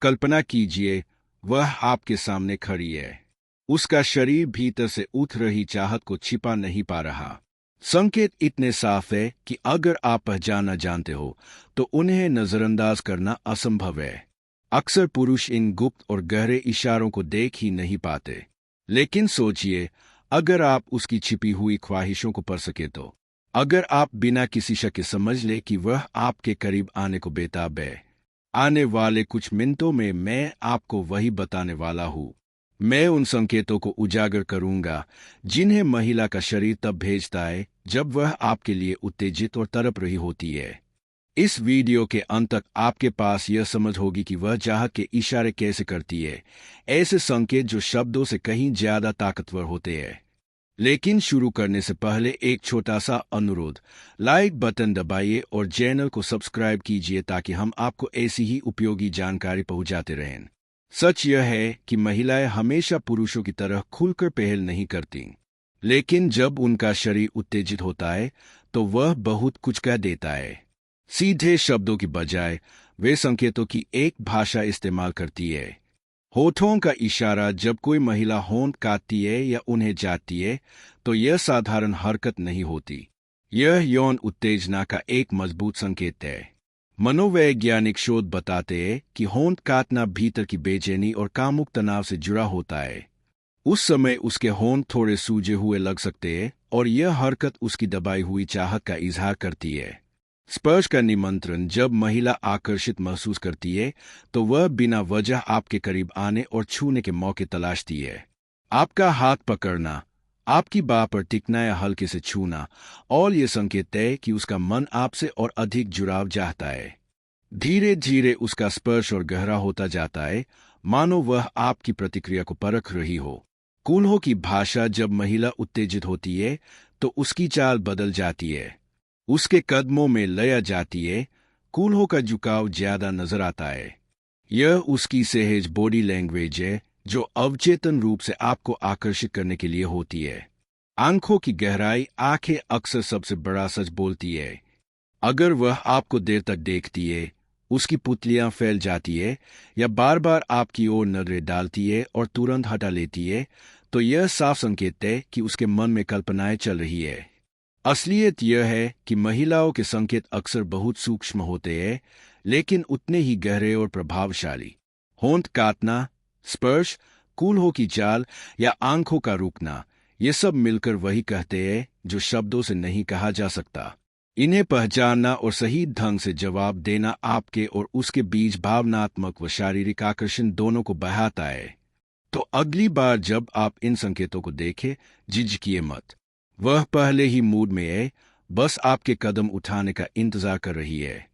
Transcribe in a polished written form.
कल्पना कीजिए, वह आपके सामने खड़ी है। उसका शरीर भीतर से उठ रही चाहत को छिपा नहीं पा रहा। संकेत इतने साफ है कि अगर आप पहचानना जानते हो तो उन्हें नजरअंदाज करना असंभव है। अक्सर पुरुष इन गुप्त और गहरे इशारों को देख ही नहीं पाते। लेकिन सोचिए, अगर आप उसकी छिपी हुई ख्वाहिशों को पढ़ सके तो। अगर आप बिना किसी शक के समझ ले कि वह आपके करीब आने को बेताब है। आने वाले कुछ मिनटों में मैं आपको वही बताने वाला हूँ। मैं उन संकेतों को उजागर करूंगा जिन्हें महिला का शरीर तब भेजता है जब वह आपके लिए उत्तेजित और तड़प रही होती है। इस वीडियो के अंत तक आपके पास यह समझ होगी कि वह चाहत के इशारे कैसे करती है, ऐसे संकेत जो शब्दों से कहीं ज्यादा ताकतवर होते हैं। लेकिन शुरू करने से पहले एक छोटा सा अनुरोध, लाइक बटन दबाइए और चैनल को सब्सक्राइब कीजिए ताकि हम आपको ऐसी ही उपयोगी जानकारी पहुंचाते रहें। सच यह है कि महिलाएं हमेशा पुरुषों की तरह खुलकर पहल नहीं करती, लेकिन जब उनका शरीर उत्तेजित होता है तो वह बहुत कुछ कह देता है। सीधे शब्दों की बजाय वे संकेतों की एक भाषा इस्तेमाल करती है। होठों का इशारा। जब कोई महिला होंठ काटती है या उन्हें जाती है तो यह साधारण हरकत नहीं होती। यह यौन उत्तेजना का एक मजबूत संकेत है। मनोवैज्ञानिक शोध बताते हैं कि होंठ काटना भीतर की बेचैनी और कामुक तनाव से जुड़ा होता है। उस समय उसके होंठ थोड़े सूजे हुए लग सकते हैं और यह हरकत उसकी दबाई हुई चाहत का इजहार करती है। स्पर्श का निमंत्रण। जब महिला आकर्षित महसूस करती है तो वह बिना वजह आपके करीब आने और छूने के मौके तलाशती है। आपका हाथ पकड़ना, आपकी बाह पर टिकना या हल्के से छूना, और ये संकेत है कि उसका मन आपसे और अधिक जुड़ाव चाहता है। धीरे धीरे उसका स्पर्श और गहरा होता जाता है, मानो वह आपकी प्रतिक्रिया को परख रही हो। कूल्हों की भाषा। जब महिला उत्तेजित होती है तो उसकी चाल बदल जाती है। उसके कदमों में लय आ जाती है। कूल्हों का झुकाव ज्यादा नजर आता है। यह उसकी सहज बॉडी लैंग्वेज है जो अवचेतन रूप से आपको आकर्षित करने के लिए होती है। आंखों की गहराई। आंखें अक्सर सबसे बड़ा सच बोलती है। अगर वह आपको देर तक देखती है, उसकी पुतलियां फैल जाती है या बार बार आपकी ओर नजरें डालती है और तुरंत हटा लेती है, तो यह साफ संकेत है कि उसके मन में कल्पनाएं चल रही है। असलियत यह है कि महिलाओं के संकेत अक्सर बहुत सूक्ष्म होते हैं, लेकिन उतने ही गहरे और प्रभावशाली। होंठ काटना, स्पर्श, कूल्हों की चाल या आंखों का रुकना, ये सब मिलकर वही कहते हैं जो शब्दों से नहीं कहा जा सकता। इन्हें पहचानना और सही ढंग से जवाब देना आपके और उसके बीच भावनात्मक व शारीरिक आकर्षण दोनों को बढ़ाता है। तो अगली बार जब आप इन संकेतों को देखें, झिझकिए मत। वह पहले ही मूड में है, बस आपके कदम उठाने का इंतजार कर रही है।